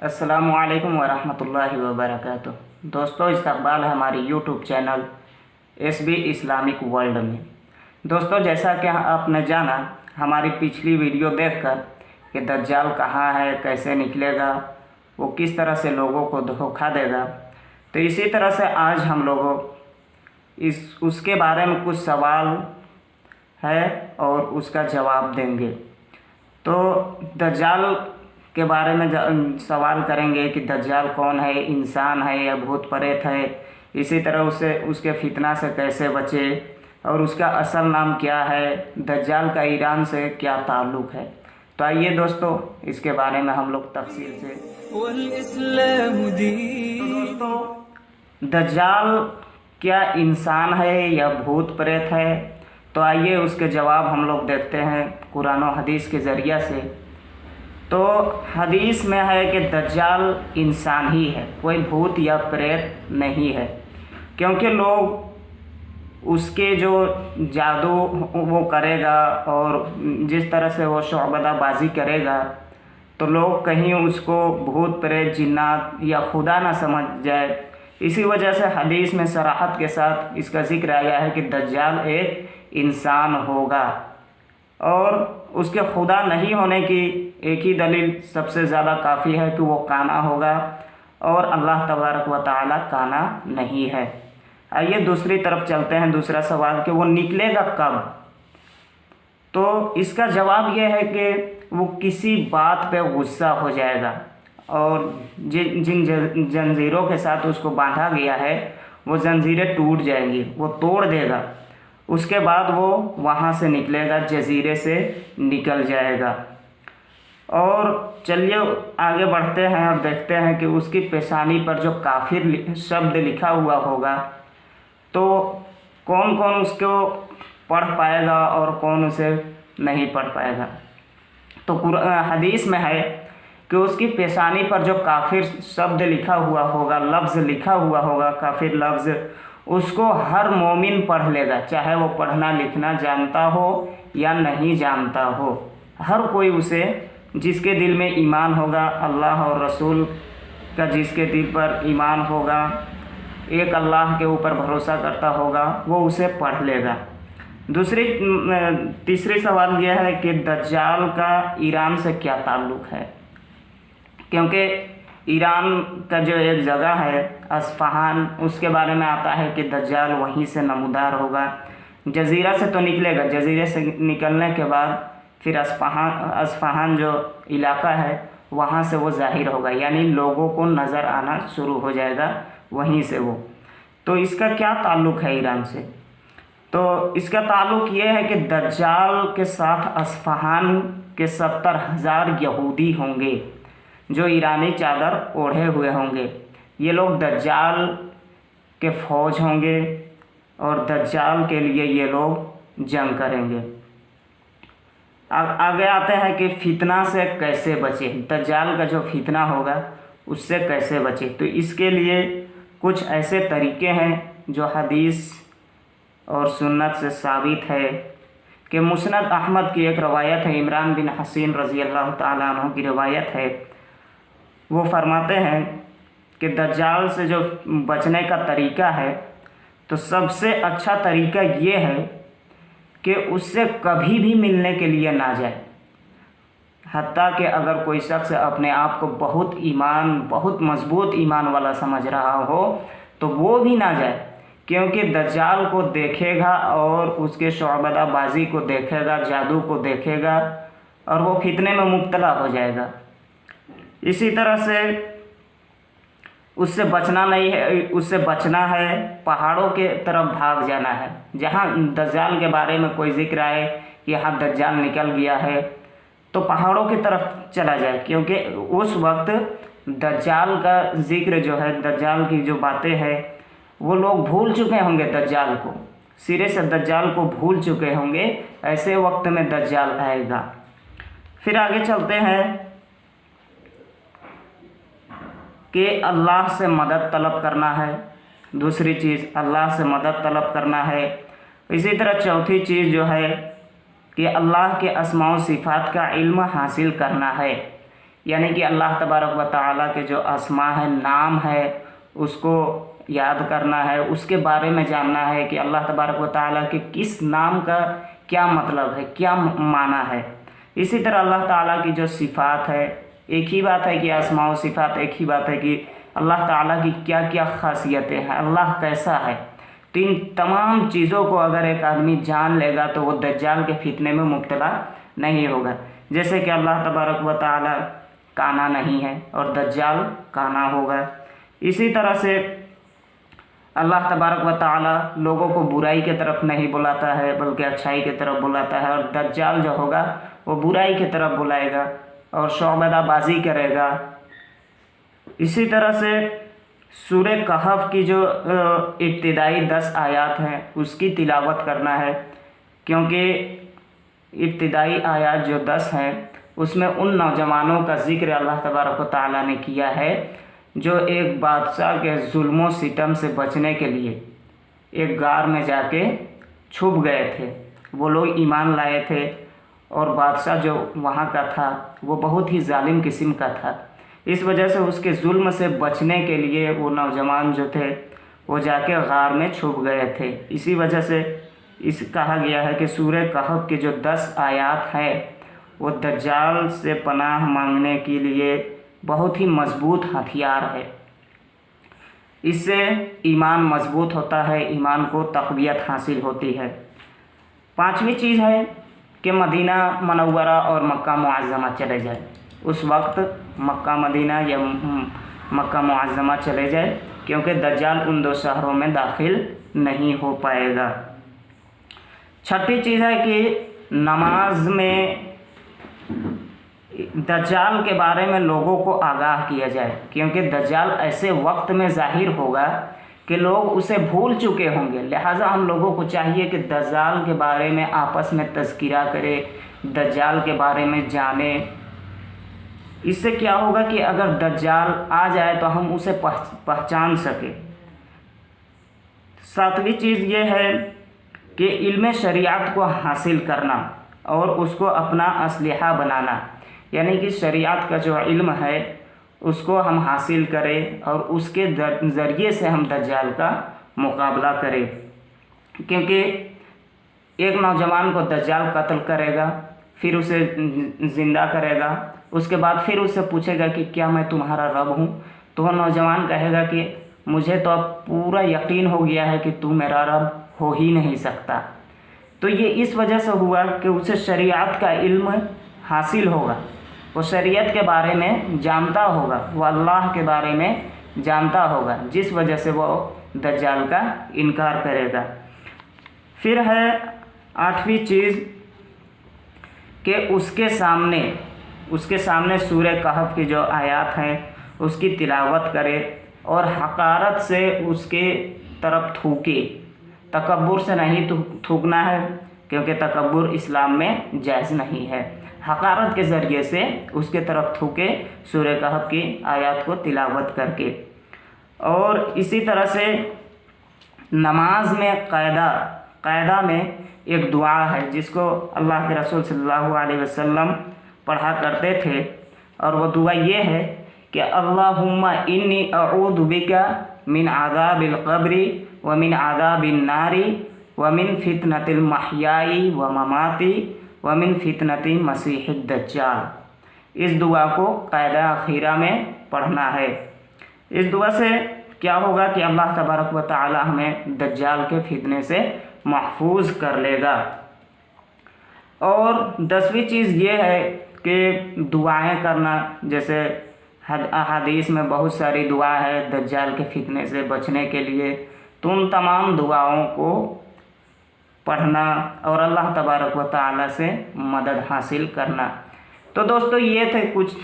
अस्सलामुअलैकुम वरहमतुल्लाहि वबरकातुह। दोस्तों, इस्तकबाल है हमारी YouTube channel SB Islamic world में। दोस्तों, जैसा कि आपने जाना हमारी पिछली वीडियो देखकर कि दज्जाल कहाँ है, कैसे निकलेगा, वो किस तरह से लोगों को धोखा देगा, तो इसी तरह से आज हम लोगों उसके बारे में कुछ सवाल है और उसका जवाब देंगे। तो दज्जाल के बारे में सवाल करेंगे कि दज्जाल कौन है, इंसान है या भूत प्रेत है। इसी तरह उसके फितना से कैसे बचे और उसका असल नाम क्या है, दज्जाल का ईरान से क्या ताल्लुक़ है। तो आइए दोस्तों, इसके बारे में हम लोग तफसील से। तो दोस्तों, दज्जाल क्या इंसान है या भूत प्रेत है, तो आइए उसके जवाब हम लोग देखते हैं कुरान और हदीस के ज़रिया से। तो हदीस में है कि दज्जाल इंसान ही है, कोई भूत या प्रेत नहीं है, क्योंकि लोग उसके जो जादू वो करेगा और जिस तरह से वो शौबदाबाजी करेगा तो लोग कहीं उसको भूत प्रेत जिन्नात या खुदा ना समझ जाए। इसी वजह से हदीस में सराहत के साथ इसका जिक्र आया है कि दज्जाल एक इंसान होगा और उसके खुदा नहीं होने की एक ही दलील सबसे ज़्यादा काफ़ी है कि वो काना होगा और अल्लाह तबारक व तआला काना नहीं है। आइए दूसरी तरफ चलते हैं, दूसरा सवाल कि वो निकलेगा कब। तो इसका जवाब ये है कि वो किसी बात पे गुस्सा हो जाएगा और जिन जंजीरों के साथ उसको बांधा गया है वो जंजीरें टूट जाएंगी, वो तोड़ देगा। उसके बाद वो वहाँ से निकलेगा, जजीरे से निकल जाएगा। और चलिए आगे बढ़ते हैं और देखते हैं कि उसकी पेशानी पर जो काफिर शब्द लिखा हुआ होगा तो कौन कौन उसको पढ़ पाएगा और कौन उसे नहीं पढ़ पाएगा। तो हदीस में है कि उसकी पेशानी पर जो काफिर शब्द लिखा हुआ होगा, लफ्ज़ लिखा हुआ होगा, काफिर लफ्ज़, उसको हर मोमिन पढ़ लेगा, चाहे वो पढ़ना लिखना जानता हो या नहीं जानता हो। हर कोई उसे, जिसके दिल में ईमान होगा, अल्लाह और रसूल का जिसके दिल पर ईमान होगा, एक अल्लाह के ऊपर भरोसा करता होगा, वो उसे पढ़ लेगा। तीसरी सवाल यह है कि दज्जाल का ईरान से क्या ताल्लुक़ है, क्योंकि ईरान का जो एक जगह है अस्फहान, उसके बारे में आता है कि दज्जाल वहीं से नमूदार होगा। जजीरा से तो निकलेगा, जजीरे से निकलने के बाद फिर अस्फहान जो इलाका है वहाँ से वो ज़ाहिर होगा, यानी लोगों को नज़र आना शुरू हो जाएगा वहीं से वो। तो इसका क्या ताल्लुक़ है ईरान से? तो इसका ताल्लुक़ ये है कि दज्जाल के साथ अस्फहान के 70,000 यहूदी होंगे जो ईरानी चादर ओढ़े हुए होंगे। ये लोग दज्जाल के फ़ौज होंगे और दज्जाल के लिए ये लोग जंग करेंगे। आगे आते हैं कि फितना से कैसे बचे, दज्जाल का जो फितना होगा उससे कैसे बचे। तो इसके लिए कुछ ऐसे तरीके हैं जो हदीस और सुन्नत से साबित है कि मुस्नद अहमद की एक रवायत है, इमरान बिन हसीन रज़ी अल्लाह ताला अन्हु की रवायत है। वो फरमाते हैं कि दज्जाल से जो बचने का तरीका है तो सबसे अच्छा तरीका ये है कि उससे कभी भी मिलने के लिए ना जाए। हत्ता कि अगर कोई शख्स अपने आप को बहुत मजबूत ईमान वाला समझ रहा हो तो वो भी ना जाए, क्योंकि दज्जाल को देखेगा और उसके शौबदाबाजी को देखेगा, जादू को देखेगा और वो फितने में मुब्तला हो जाएगा। इसी तरह से उससे बचना है, पहाड़ों के तरफ भाग जाना है। जहाँ दज्जाल के बारे में कोई जिक्र आए कि यहाँ दज्जाल निकल गया है तो पहाड़ों की तरफ चला जाए, क्योंकि उस वक्त दज्जाल का जिक्र जो है, दज्जाल की जो बातें हैं वो लोग भूल चुके होंगे, दज्जाल को सिरे से दज्जाल को भूल चुके होंगे। ऐसे वक्त में दज्जाल आएगा। फिर आगे चलते हैं कि अल्लाह से मदद तलब करना है। दूसरी चीज़ अल्लाह से मदद तलब करना है। इसी तरह चौथी चीज़ जो है कि अल्लाह के अस्मा व सिफ़ात का इल्म हासिल करना है। यानी कि अल्लाह तबारक व तआला के जो अस्मा है, नाम है, उसको याद करना है, उसके बारे में जानना है कि अल्लाह तबारक व तआला के किस नाम का क्या मतलब है, क्या माना है। इसी तरह अल्लाह ताला की जो सिफ़ात है, एक ही बात है कि अस्मा व सिफ़ात, एक ही बात है कि अल्लाह ताला की क्या क्या खासियतें हैं, अल्लाह कैसा है। तो इन तमाम चीज़ों को अगर एक आदमी जान लेगा तो वो दज्जाल के फितने में मुब्तला नहीं होगा। जैसे कि अल्लाह तबारक व तआला काना नहीं है और दज्जाल काना होगा। इसी तरह से अल्लाह तबारक व तआला लोगों को बुराई की तरफ नहीं बुलाता है बल्कि अच्छाई की तरफ बुलाता है, और दज्जाल जो होगा वो बुराई की तरफ बुलाएगा और शौबदाबाजी करेगा। इसी तरह से सूरह कहफ की जो इब्तिदाई 10 आयात हैं उसकी तिलावत करना है, क्योंकि इब्तिदाई आयात जो 10 हैं उसमें उन नौजवानों का ज़िक्र अल्लाह तबारक व तआला ने किया है जो एक बादशाह के जुल्म सितम से बचने के लिए एक गार में जाके छुप गए थे। वो लोग ईमान लाए थे और बादशाह जो वहाँ का था वो बहुत ही जालिम किस्म का था। इस वजह से उसके जुल्म से बचने के लिए वो नौजवान जो थे वो जाके गार में छुप गए थे। इसी वजह से कहा गया है कि सूरह कहफ के जो 10 आयात हैं वो दज्जाल से पनाह मांगने के लिए बहुत ही मजबूत हथियार है। इससे ईमान मजबूत होता है, ईमान को तक़वियत हासिल होती है। 5वीं चीज़ है कि मदीना मनव्वरा और मक्का मुअज़्ज़मा चले जाए। उस वक्त मक्का मदीना या मक्का मुअज़्ज़मा चले जाए, क्योंकि दज्जाल उन 2 शहरों में दाखिल नहीं हो पाएगा। 6ठी चीज़ है कि नमाज में दज्जाल के बारे में लोगों को आगाह किया जाए, क्योंकि दज्जाल ऐसे वक्त में ज़ाहिर होगा कि लोग उसे भूल चुके होंगे। लिहाजा हम लोगों को चाहिए कि दज्जाल के बारे में आपस में तज़किरा करें, दज्जाल के बारे में जानें। इससे क्या होगा कि अगर दज्जाल आ जाए तो हम उसे पहचान सकें। 7वीं चीज़ ये है कि इल्म शरीयत को हासिल करना और उसको अपना असलिहा बनाना, यानी कि शरीयत का जो इल्म है उसको हम हासिल करें और उसके ज़रिए से हम दज्जाल का मुकाबला करें। क्योंकि एक नौजवान को दज्जाल कत्ल करेगा, फिर उसे ज़िंदा करेगा, उसके बाद फिर उससे पूछेगा कि क्या मैं तुम्हारा रब हूँ, तो वह नौजवान कहेगा कि मुझे तो अब पूरा यकीन हो गया है कि तू मेरा रब हो ही नहीं सकता। तो ये इस वजह से हुआ कि उसे शरीयत का इल्म हासिल होगा, वो शरीयत के बारे में जानता होगा, वो अल्लाह के बारे में जानता होगा, जिस वजह से वो दज्जाल का इनकार करेगा। फिर है 8वीं चीज़ कि उसके सामने सूरह कहफ की जो आयात हैं उसकी तिलावत करे और हकारत से उसके तरफ थूके। तकब्बुर से नहीं थूकना है, क्योंकि तकब्बुर इस्लाम में जायज़ नहीं है। हकारत के ज़रिए से उसके तरफ थूके सूरह कहफ की आयत को तिलावत करके। और इसी तरह से नमाज में क़ायदा में एक दुआ है जिसको अल्लाह के रसूल सल्लल्लाहु अलैहि वसल्लम पढ़ा करते थे, और वो दुआ ये है कि अल्लाहुम्मा इन्नी अऊदु बिका मिन आज़ाबिल क़ब्रि व मिन आज़ाबिन नारी व मिन फितनतिल महयाई व ममाती व मिन फितनति मसीहिद दज्जाल। इस दुआ को क़ायदा अखीरा में पढ़ना है। इस दुआ से क्या होगा कि अल्लाह तबारक व तआला हमें दज्जाल के फितने से महफूज कर लेगा। और 10वीं चीज़ ये है कि दुआएं करना, जैसे अहादीस में बहुत सारी दुआ है दज्जाल के फितने से बचने के लिए, तो उन तमाम दुआओं को पढ़ना और अल्लाह तबारक व तआला से मदद हासिल करना। तो दोस्तों ये थे कुछ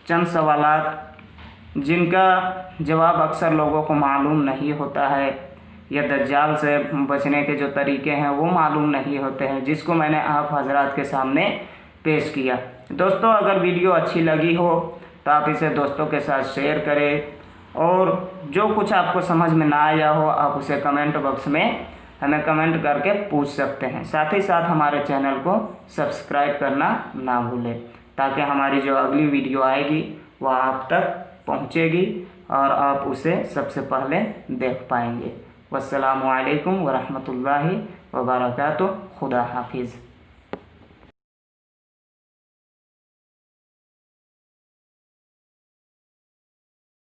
चंद सवालात जिनका जवाब अक्सर लोगों को मालूम नहीं होता है, या दज्जाल से बचने के जो तरीके हैं वो मालूम नहीं होते हैं, जिसको मैंने आप हजरात के सामने पेश किया। दोस्तों अगर वीडियो अच्छी लगी हो तो आप इसे दोस्तों के साथ शेयर करें, और जो कुछ आपको समझ में ना आया हो आप उसे कमेंट बॉक्स में हमें कमेंट करके पूछ सकते हैं। साथ ही साथ हमारे चैनल को सब्सक्राइब करना ना भूलें। تاکہ ہماری جو اگلی ویڈیو آئے گی وہ آپ تک پہنچے گی اور آپ اسے سب سے پہلے دیکھ پائیں گے۔ والسلام علیکم ورحمۃ اللہ وبرکاتہ۔ خدا حافظ۔